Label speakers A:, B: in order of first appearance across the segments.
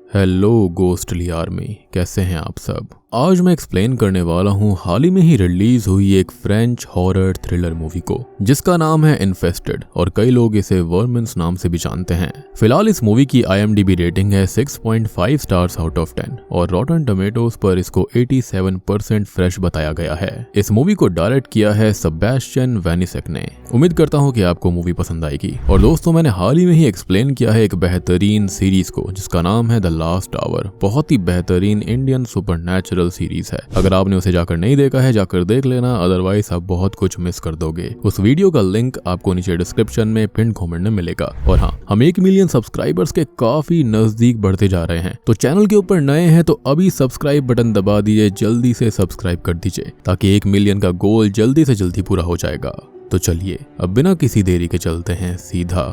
A: Hello ghostly army, कैसे हैं आप सब। आज मैं एक्सप्लेन करने वाला हूँ हाल ही में ही रिलीज हुई एक फ्रेंच हॉरर थ्रिलर मूवी को, जिसका नाम है इन्फेस्टेड और कई लोग इसे वर्मिन्स नाम से भी जानते हैं। फिलहाल इस मूवी की IMDb रेटिंग है 6.5 स्टार्स आउट ऑफ 10 और रॉटन टमेटोज पर इसको 87% फ्रेश बताया गया है। इस मूवी को डायरेक्ट किया है सेबेस्टियन वेनिसेक ने। उम्मीद करता हूँ कि आपको मूवी पसंद आएगी। और दोस्तों, मैंने हाल ही में ही एक्सप्लेन किया है एक बेहतरीन सीरीज को जिसका नाम है द लास्ट आवर। बहुत ही बेहतरीन इंडियन सुपरनैचुरल सीरीज है। अगर आपने उसे जाकर नहीं देखा है जाकर देख लेना, अदरवाइज आप बहुत कुछ मिस कर दोगे। उस वीडियो का लिंक आपको नीचे डिस्क्रिप्शन में पिन कमेंट में मिलेगा। और हाँ, हम 1 मिलियन सब्सक्राइबर्स के काफी नजदीक बढ़ते जा रहे हैं, तो चैनल के ऊपर नए हैं तो अभी सब्सक्राइब बटन दबा दीजिए, जल्दी से सब्सक्राइब कर दीजिए ताकि 1 मिलियन का गोल जल्दी से जल्दी पूरा हो जाएगा। तो चलिए अब बिना किसी देरी के चलते हैं सीधा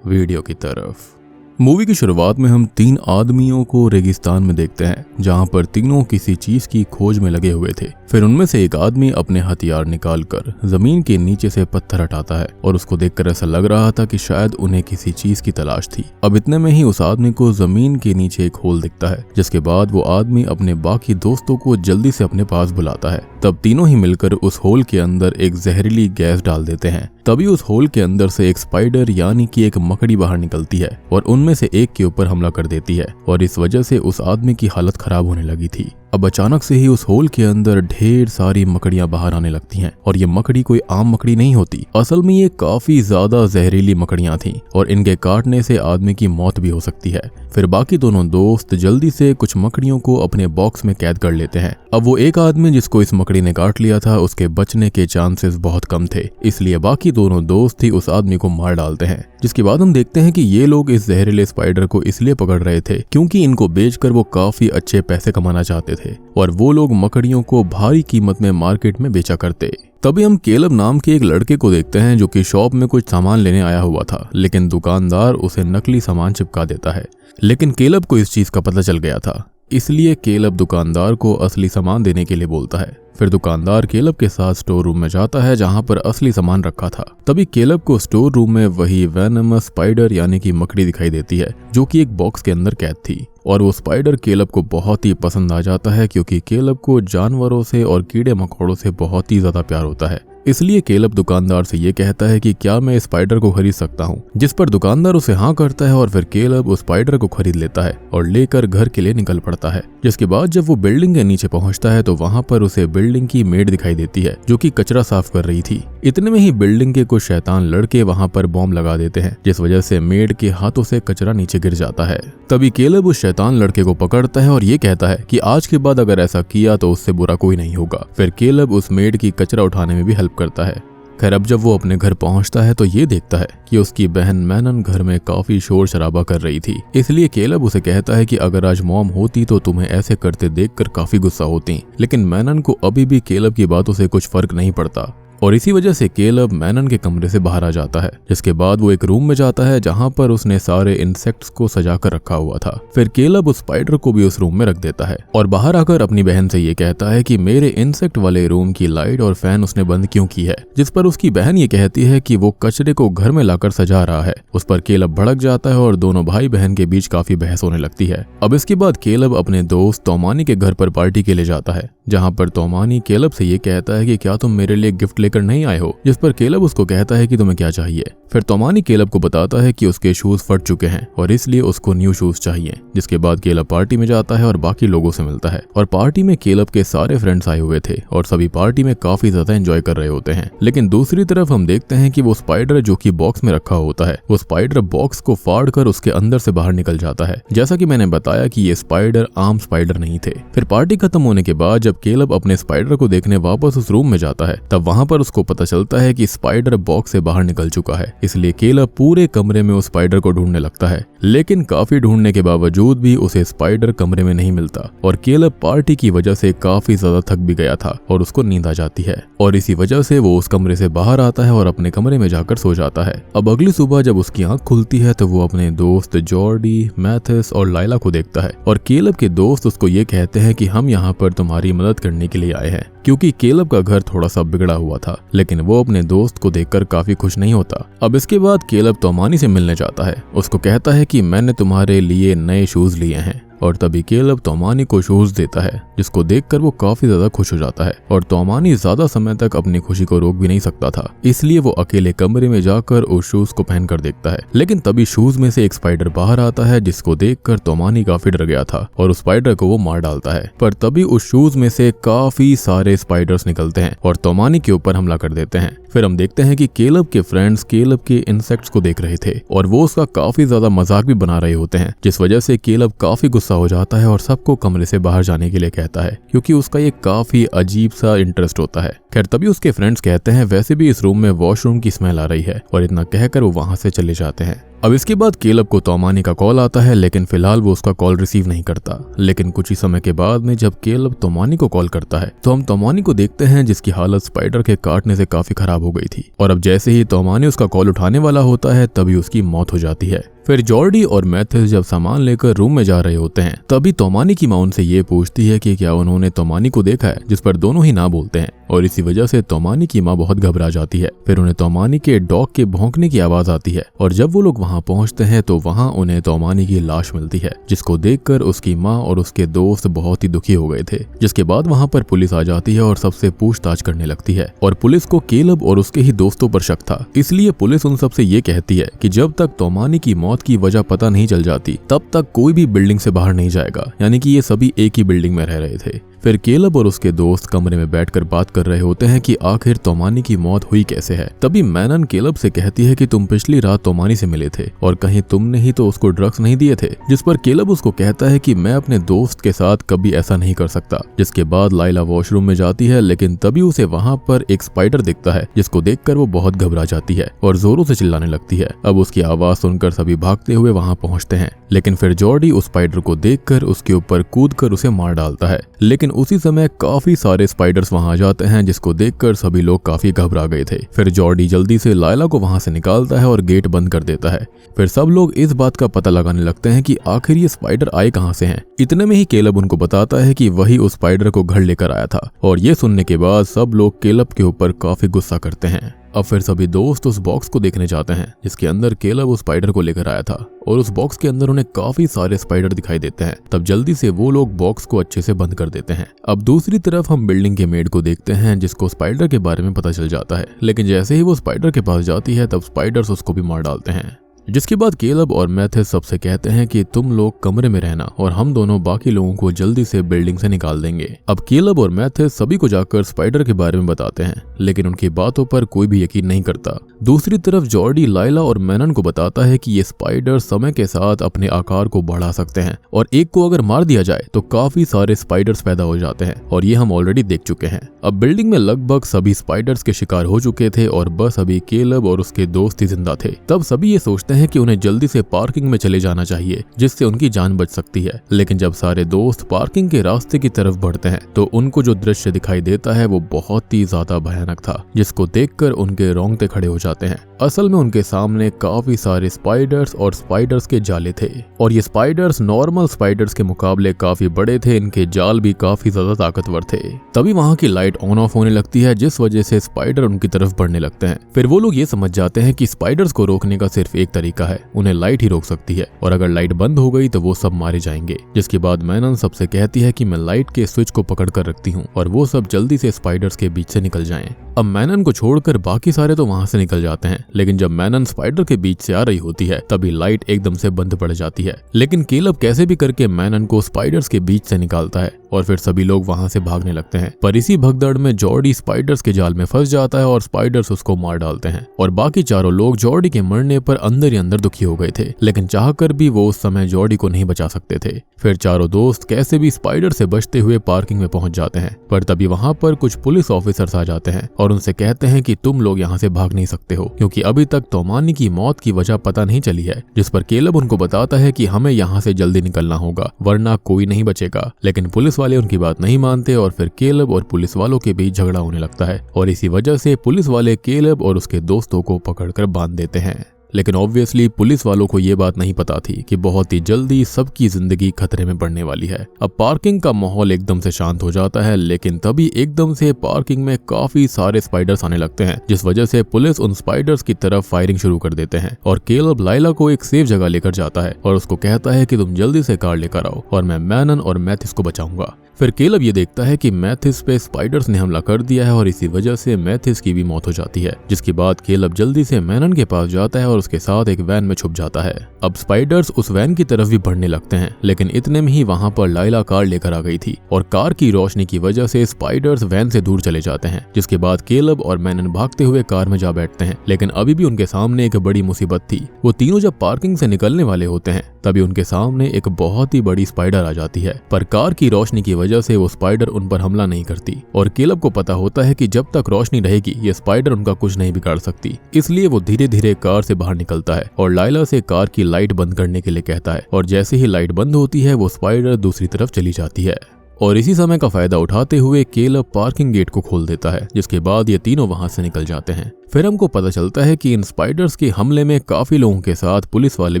A: वीडियो की तरफ। मूवी की शुरुआत में हम 3 आदमियों को रेगिस्तान में देखते हैं, जहां पर तीनों किसी चीज की खोज में लगे हुए थे। फिर उनमें से एक आदमी अपने हथियार निकालकर जमीन के नीचे से पत्थर हटाता है और उसको देखकर ऐसा लग रहा था कि शायद उन्हें किसी चीज की तलाश थी। अब इतने में ही उस आदमी को जमीन के नीचे एक होल दिखता है, जिसके बाद वो आदमी अपने बाकी दोस्तों को जल्दी से अपने पास बुलाता है। तब तीनों ही मिलकर उस होल के अंदर एक जहरीली गैस डाल देते हैं। तभी उस होल के अंदर से एक स्पाइडर यानी कि एक मकड़ी बाहर निकलती है और उनमें से एक के ऊपर हमला कर देती है और इस वजह से उस आदमी की हालत खराब होने लगी थी। अब अचानक से ही उस होल के अंदर ढेर सारी मकड़ियां बाहर आने लगती हैं और ये मकड़ी कोई आम मकड़ी नहीं होती। असल में ये काफी ज्यादा जहरीली मकड़ियां थीं और इनके काटने से आदमी की मौत भी हो सकती है। फिर बाकी दोनों दोस्त जल्दी से कुछ मकड़ियों को अपने बॉक्स में कैद कर लेते हैं। अब वो एक आदमी जिसको इस मकड़ी ने काट लिया था, उसके बचने के चांसेस बहुत कम थे, इसलिए बाकी दोनों दोस्त ही उस आदमी को मार डालते हैं। जिसके बाद हम देखते हैं कि ये लोग इस जहरीले स्पाइडर को इसलिए पकड़ रहे थे क्योंकि इनको बेचकर वो काफी अच्छे पैसे कमाना चाहते थे और वो लोग मकड़ियों को भारी कीमत में मार्केट में बेचा करते। तभी हम केलब नाम के एक लड़के को देखते हैं जो कि शॉप में कुछ सामान लेने आया हुआ था, लेकिन दुकानदार उसे नकली सामान चिपका देता है। लेकिन केलब को इस चीज का पता चल गया था, इसलिए केलब दुकानदार को असली सामान देने के लिए बोलता है। फिर दुकानदार केलब के साथ स्टोर रूम में जाता है जहां पर असली सामान रखा था। तभी केलब को स्टोर रूम में वही वेनमस स्पाइडर यानी कि मकड़ी दिखाई देती है जो कि एक बॉक्स के अंदर कैद थी और वो स्पाइडर केलब को बहुत ही पसंद आ जाता है क्योंकि केलब को जानवरों से और कीड़े मकोड़ों से बहुत ही ज्यादा प्यार होता है। इसलिए केलब दुकानदार से ये कहता है कि क्या मैं इस स्पाइडर को खरीद सकता हूँ, जिस पर दुकानदार उसे हाँ करता है और फिर केलब उस स्पाइडर को खरीद लेता है और लेकर घर के लिए निकल पड़ता है। जिसके बाद जब वो बिल्डिंग के नीचे पहुंचता है तो वहां पर उसे बिल्डिंग की मेड दिखाई देती है जो कि कचरा साफ कर रही थी। इतने में ही बिल्डिंग के कुछ शैतान लड़के वहां पर बॉम्ब लगा देते हैं, जिस वजह से मेड के हाथों से कचरा नीचे गिर जाता है। तभी केलब उस शैतान लड़के को पकड़ता है और ये कहता है कि आज के बाद अगर ऐसा किया तो उससे बुरा कोई नहीं होगा। फिर केलब उस मेड की कचरा उठाने में भी हेल्प करता है। खैर, अब जब वो अपने घर पहुंचता है तो ये देखता है कि उसकी बहन मैनन घर में काफी शोर शराबा कर रही थी। इसलिए केलब उसे कहता है कि अगर आज मॉम होती तो तुम्हें ऐसे करते देखकर काफी गुस्सा होती। लेकिन मैनन को अभी भी केलब की बातों से कुछ फर्क नहीं पड़ता और इसी वजह से केलब मैनन के कमरे से बाहर आ जाता है। जिसके बाद वो एक रूम में जाता है जहां पर उसने सारे इंसेक्ट्स को सजा कर रखा हुआ था। फिर केलब उस स्पाइडर को भी उस रूम में रख देता है और बाहर आकर अपनी बहन से ये कहता है कि मेरे इंसेक्ट वाले रूम की लाइट और फैन उसने बंद क्यों की है। जिस पर उसकी बहन ये कहती है कि वो कचरे को घर में लाकर सजा रहा है। उस पर केलब भड़क जाता है और दोनों भाई बहन के बीच काफी बहस होने लगती है। अब इसके बाद केलब अपने दोस्त तोमानी के घर पर पार्टी के लिए जाता है, जहाँ पर तोमानी केलब से ये कहता है कि क्या तुम मेरे लिए गिफ्ट लेकर नहीं आए हो। जिस पर केलब उसको कहता है कि तुम्हें क्या चाहिए। फिर तोमानी केलब को बताता है कि उसके शूज फट चुके हैं और इसलिए उसको न्यू शूज चाहिए। जिसके बाद केलब पार्टी में जाता है और बाकी लोगों से मिलता है और पार्टी में केलब के सारे फ्रेंड्स आए हुए थे और सभी पार्टी में काफी ज्यादा एंजॉय कर रहे होते हैं। लेकिन दूसरी तरफ हम देखते हैं कि वो स्पाइडर जो कि बॉक्स में रखा होता है, वो स्पाइडर बॉक्स को फाड़ कर उसके अंदर से बाहर निकल जाता है। जैसा कि मैंने बताया कि ये स्पाइडर आम स्पाइडर नहीं थे। फिर पार्टी खत्म होने के बाद जब केलब अपने स्पाइडर को देखने वापस उस रूम में जाता है, तब वहां पर उसको पता चलता है कि स्पाइडर बॉक्स से बाहर निकल चुका है। इसलिए केलब पूरे कमरे में उस स्पाइडर को ढूंढने लगता है, लेकिन काफी ढूंढने के बावजूद भी उसे स्पाइडर कमरे में नहीं मिलता और केलब पार्टी की वजह से काफी ज्यादा थक भी गया था और उसको नींद आ जाती है और इसी वजह से वो उस कमरे से बाहर आता है और अपने कमरे में जाकर सो जाता है। अब अगली सुबह जब उसकी आंख खुलती है तो वो अपने दोस्त जॉर्डी, मैथिस और लाइला को देखता है और केलब के दोस्त उसको ये कहते हैं कि हम यहाँ पर तुम्हारी मदद करने के लिए आए हैं, क्योंकि केलब का घर थोड़ा सा बिगड़ा हुआ था। लेकिन वो अपने दोस्त को देखकर काफी खुश नहीं होता। अब इसके बाद केलब तोमानी से मिलने जाता है। उसको कहता है कि मैंने तुम्हारे लिए नए शूज लिए हैं और तभी केलब तोमानी को शूज देता है, जिसको देखकर वो काफी ज्यादा खुश हो जाता है और तोमानी ज्यादा समय तक अपनी खुशी को रोक भी नहीं सकता था, इसलिए वो अकेले कमरे में जाकर उस शूज को पहनकर देखता है। लेकिन तभी शूज में से एक स्पाइडर बाहर आता है, जिसको देखकर तोमानी काफी डर गया था और उस स्पाइडर को वो मार डालता है। पर तभी उस शूज में से काफी सारे स्पाइडर्स निकलते हैं और तोमानी के ऊपर हमला कर देते हैं। फिर हम देखते हैं कि केलब के फ्रेंड्स केलब के इंसेक्ट्स को देख रहे थे और वो उसका काफी ज्यादा मजाक भी बना रहे होते हैं, जिस वजह से केलब काफी गुस्सा हो जाता है और सबको कमरे से बाहर जाने के लिए कहता है, क्योंकि उसका ये काफी अजीब सा इंटरेस्ट होता है। खैर तभी उसके फ्रेंड्स कहते हैं वैसे भी इस रूम में वॉशरूम की स्मेल आ रही है, और इतना कहकर वो वहां से चले जाते हैं। अब इसके बाद केलब को तोमानी का कॉल आता है, लेकिन फिलहाल वो उसका कॉल रिसीव नहीं करता। लेकिन कुछ ही समय के बाद में जब केलब तोमानी को कॉल करता है तो हम तोमानी को देखते हैं, जिसकी हालत स्पाइडर के काटने से काफी खराब हो गई थी। और अब जैसे ही तोमानी उसका कॉल उठाने वाला होता है तभी उसकी मौत हो जाती है। फिर जॉर्डी और मैथिस जब सामान लेकर रूम में जा रहे होते हैं तभी तोमानी की मां उनसे ये पूछती है कि क्या उन्होंने तोमानी को देखा है, जिस पर दोनों ही ना बोलते हैं और इसी वजह से तोमानी की मां बहुत घबरा जाती है। फिर उन्हें तोमानी के डॉग के भौंकने की आवाज आती है और जब वो लोग वहां पहुंचते हैं तो वहां उन्हें तोमानी की लाश मिलती है, जिसको देखकर उसकी मां और उसके दोस्त बहुत ही दुखी हो गए थे। जिसके बाद वहां पर पुलिस आ जाती है और सबसे पूछताछ करने लगती है और पुलिस को केलब और उसके ही दोस्तों पर शक था, इसलिए पुलिस उन सबसे ये कहती है कि जब तक तोमानी की मौत की वजह पता नहीं चल जाती तब तक कोई भी बिल्डिंग से बाहर नहीं जाएगा, यानी कि ये सभी एक ही बिल्डिंग में रह रहे थे। फिर केलब और उसके दोस्त कमरे में बैठकर बात कर रहे होते हैं कि आखिर तोमानी की मौत हुई कैसे है। तभी मैनन केलब से कहती है कि तुम पिछली रात तोमानी से मिले थे और कहीं तुमने ही तो उसको ड्रग्स नहीं दिए थे, जिस पर केलब उसको कहता है कि मैं अपने दोस्त के साथ कभी ऐसा नहीं कर सकता। जिसके बाद लाइला वॉशरूम में जाती है, लेकिन तभी उसे वहां पर एक स्पाइडर दिखता है, जिसको देखकर वो बहुत घबरा जाती है और जोरों से चिल्लाने लगती है। अब उसकी आवाज सुनकर सभी भागते हुए वहां पहुंचते हैं, लेकिन फिर जॉर्डी उस स्पाइडर को देखकर उसके ऊपर कूदकर उसे मार डालता है। लेकिन उसी समय काफी सारे स्पाइडर्स वहां आ जाते हैं, जिसको देखकर सभी लोग काफी घबरा गए थे। फिर जॉर्डी जल्दी से लाइला को वहां से निकालता है और गेट बंद कर देता है। फिर सब लोग इस बात का पता लगाने लगते हैं कि आखिर ये स्पाइडर आए कहां से हैं। इतने में ही केलब उनको बताता है कि वही उस स्पाइडर को घर लेकर आया था, और ये सुनने के बाद सब लोग केलब के ऊपर काफी गुस्सा करते हैं। अब फिर सभी दोस्त उस बॉक्स को देखने जाते हैं, जिसके अंदर केलब उस स्पाइडर को लेकर आया था, और उस बॉक्स के अंदर उन्हें काफी सारे स्पाइडर दिखाई देते हैं। तब जल्दी से वो लोग बॉक्स को अच्छे से बंद कर देते हैं। अब दूसरी तरफ हम बिल्डिंग के मेड को देखते हैं, जिसको स्पाइडर के बारे में पता चल जाता है, लेकिन जैसे ही वो स्पाइडर के पास जाती है तब स्पाइडर्स उसको भी मार डालते हैं। जिसके बाद केलब और मैथिस सबसे कहते हैं कि तुम लोग कमरे में रहना और हम दोनों बाकी लोगों को जल्दी से बिल्डिंग से निकाल देंगे। अब केलब और मैथिस सभी को जाकर स्पाइडर के बारे में बताते हैं, लेकिन उनकी बातों पर कोई भी यकीन नहीं करता। दूसरी तरफ जॉर्डी लाइला और मैनन को बताता है कि ये स्पाइडर समय के साथ अपने आकार को बढ़ा सकते हैं और एक को अगर मार दिया जाए तो काफी सारे स्पाइडर्स पैदा हो जाते हैं, और ये हम ऑलरेडी देख चुके हैं। अब बिल्डिंग में लगभग सभी स्पाइडर्स के शिकार हो चुके थे और बस अभी केलब और उसके दोस्त ही जिंदा थे। तब सभी ये सोचते हैं कि उन्हें जल्दी से पार्किंग में चले जाना चाहिए, जिससे उनकी जान बच सकती है। लेकिन जब सारे दोस्त पार्किंग के रास्ते की तरफ बढ़ते हैं तो उनको जो दृश्य दिखाई देता है वो बहुत ही ज्यादा भयानक था, जिसको देखकर उनके रोंगटे खड़े हो जाते हैं। असल में उनके सामने काफी सारे स्पाइडर्स और स्पाइडर्स के जाले थे, और ये स्पाइडर्स नॉर्मल स्पाइडर्स के मुकाबले काफी बड़े थे। इनके जाल भी काफी ज्यादा ताकतवर थे। तभी वहां की लाइट ऑन ऑफ होने लगती है, जिस वजह से स्पाइडर उनकी तरफ बढ़ने लगते हैं। फिर वो लोग ये समझ जाते हैं कि स्पाइडर्स को रोकने का सिर्फ एक तरीका है, उन्हें लाइट ही रोक सकती है, और अगर लाइट बंद हो गई तो वो सब मारे जाएंगे। जिसके बाद मैनन सबसे कहती है कि मैं लाइट के स्विच को पकड़ कर रखती हूँ और वो सब जल्दी से स्पाइडर्स के बीच से निकल जाएं। अब मैनन को छोड़कर बाकी सारे तो वहां से निकल जाते हैं, लेकिन जब मैनन स्पाइडर के बीच से आ रही होती है तभी लाइट एकदम से बंद पड़ जाती है। लेकिन केलब कैसे भी करके मैनन को स्पाइडर्स के बीच से निकालता है और फिर सभी लोग वहां से भागने लगते हैं। पर इसी भगदड़ में जॉर्डी स्पाइडर्स के जाल में फंस जाता है और स्पाइडर्स उसको मार डालते हैं, और बाकी चारों लोग जॉर्डी के मरने पर अंदर ही अंदर दुखी हो गए थे, लेकिन चाहकर भी वो उस समय जॉर्डी को नहीं बचा सकते थे। फिर चारों दोस्त कैसे भी स्पाइडर से बचते हुए पार्किंग में पहुंच जाते हैं, पर तभी वहां पर कुछ पुलिस ऑफिसर्स आ जाते हैं और उनसे कहते हैं कि तुम लोग यहाँ से भाग नहीं सकते हो, क्योंकि अभी तक तोमानी की मौत की वजह पता नहीं चली है। जिस पर केलब उनको बताता है कि हमें यहाँ से जल्दी निकलना होगा, वरना कोई नहीं बचेगा। लेकिन पुलिस वाले उनकी बात नहीं मानते और फिर केलब और पुलिस वालों के बीच झगड़ा होने लगता है, और इसी वजह से पुलिस वाले केलब और उसके दोस्तों को पकड़कर बांध देते हैं। लेकिन ऑब्वियसली पुलिस वालों को ये बात नहीं पता थी कि बहुत ही जल्दी सबकी जिंदगी खतरे में पड़ने वाली है। अब पार्किंग का माहौल एकदम से शांत हो जाता है, लेकिन तभी एकदम से पार्किंग में काफी सारे स्पाइडर्स आने लगते हैं, जिस वजह से पुलिस उन स्पाइडर्स की तरफ फायरिंग शुरू कर देते हैं। और केलब लाइला को एक सेफ जगह लेकर जाता है और उसको कहता है कि तुम जल्दी से कार लेकर आओ और मैं मैनन और मैथिस को बचाऊंगा। फिर केलब ये देखता है कि मैथिस पे स्पाइडर्स ने हमला कर दिया है और इसी वजह से मैथिस की भी मौत हो जाती है, जिसके बाद केलब जल्दी से मैनन के पास जाता है और उसके साथ एक वैन में छुप जाता है। अब स्पाइडर्स उस वैन की तरफ भी बढ़ने लगते हैं, लेकिन इतने में ही वहां पर लाइला कार लेकर आ गई थी और कार की रोशनी की वजह से स्पाइडर्स वैन से दूर चले जाते हैं, जिसके बाद केलब और मैनन भागते हुए कार में जा बैठते हैं। लेकिन अभी भी उनके सामने एक बड़ी मुसीबत थी। वो तीनों जब पार्किंग से निकलने वाले होते हैं तभी उनके सामने एक बहुत ही बड़ी स्पाइडर आ जाती है, पर कार की रोशनी की वजह से वो स्पाइडर उन पर हमला नहीं करती और केलब को पता होता है कि जब तक रोशनी रहेगी ये स्पाइडर उनका कुछ नहीं बिगाड़ सकती। इसलिए वो धीरे धीरे कार से बाहर निकलता है और लाइला से कार की लाइट बंद करने के लिए कहता है और जैसे ही लाइट बंद होती है वो स्पाइडर दूसरी तरफ चली जाती है। और इसी समय का फायदा उठाते हुए केलब पार्किंग गेट को खोल देता है, जिसके बाद ये तीनों वहां से निकल जाते हैं। फिर हमको पता चलता है कि इन स्पाइडर्स के हमले में काफी लोगों के साथ पुलिस वाले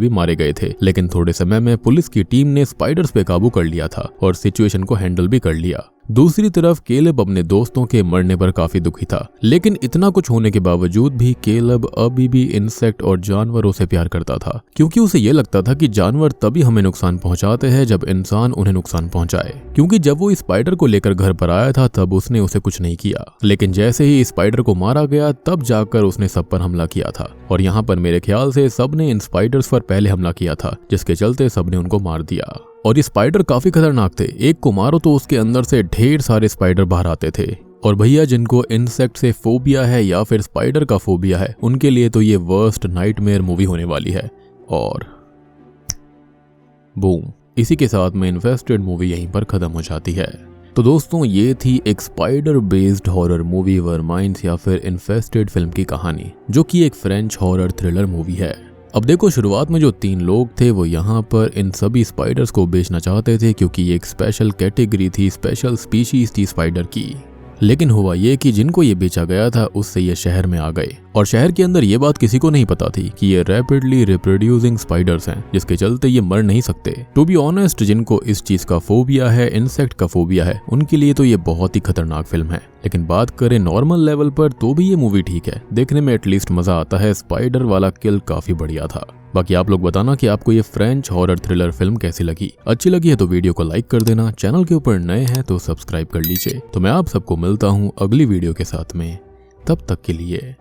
A: भी मारे गए थे, लेकिन थोड़े समय में पुलिस की टीम ने स्पाइडर्स पे काबू कर लिया था और सिचुएशन को हैंडल भी कर लिया। दूसरी तरफ केलब अपने दोस्तों के मरने पर काफी दुखी था, लेकिन इतना कुछ होने के बावजूद भी केलब अभी भी इंसेक्ट और जानवरों से प्यार करता था, क्योंकि उसे ये लगता था कि जानवर तभी हमें नुकसान पहुंचाते हैं जब इंसान उन्हें नुकसान पहुंचाए। क्योंकि जब वो स्पाइडर को लेकर घर पर आया था तब उसने उसे कुछ नहीं किया, लेकिन जैसे ही स्पाइडर को मारा गया तब जाकर उसने सब पर हमला किया था। और यहाँ पर मेरे ख्याल से सबने इन स्पाइडर्स पर पहले हमला किया था, जिसके चलते सबने उनको मार दिया। और ये स्पाइडर काफी खतरनाक थे, एक को मारो तो उसके अंदर से ढेर सारे स्पाइडर बाहर आते थे। और भैया जिनको इंसेक्ट से फोबिया है या फिर स्पाइडर का फोबिया है उनके लिए तो ये वर्स्ट नाइटमेयर मूवी होने वाली है। और बूम, इसी के साथ में इन्फेस्टेड मूवी यहीं पर खत्म हो जाती है। तो दोस्तों ये थी एक स्पाइडर बेस्ड हॉरर मूवी वर्माइंड्स या फिर इन्फेस्टेड फिल्म की कहानी, जो कि एक फ्रेंच हॉरर थ्रिलर मूवी है। अब देखो, शुरुआत में जो 3 लोग थे वो यहाँ पर इन सभी स्पाइडर्स को बेचना चाहते थे, क्योंकि ये एक स्पेशल कैटेगरी थी, स्पेशल स्पीशीज थी स्पाइडर की। लेकिन हुआ ये कि जिनको ये बेचा गया था उससे ये शहर में आ गए और शहर के अंदर ये बात किसी को नहीं पता थी कि ये रैपिडली रिप्रोड्यूसिंग स्पाइडर्स हैं, जिसके चलते ये मर नहीं सकते। टू बी ऑनेस्ट, जिनको इस चीज का फोबिया है, इंसेक्ट का फोबिया है, उनके लिए तो ये बहुत ही खतरनाक फिल्म है। लेकिन बात करें नॉर्मल लेवल पर तो भी ये मूवी ठीक है, देखने में एटलीस्ट मजा आता है। स्पाइडर वाला किल काफी बढ़िया था। बाकी आप लोग बताना कि आपको ये फ्रेंच हॉरर थ्रिलर फिल्म कैसी लगी। अच्छी लगी है तो वीडियो को लाइक कर देना, चैनल के ऊपर नए हैं तो सब्सक्राइब कर लीजिए। तो मैं आप सबको मिलता हूँ अगली वीडियो के साथ में, तब तक के लिए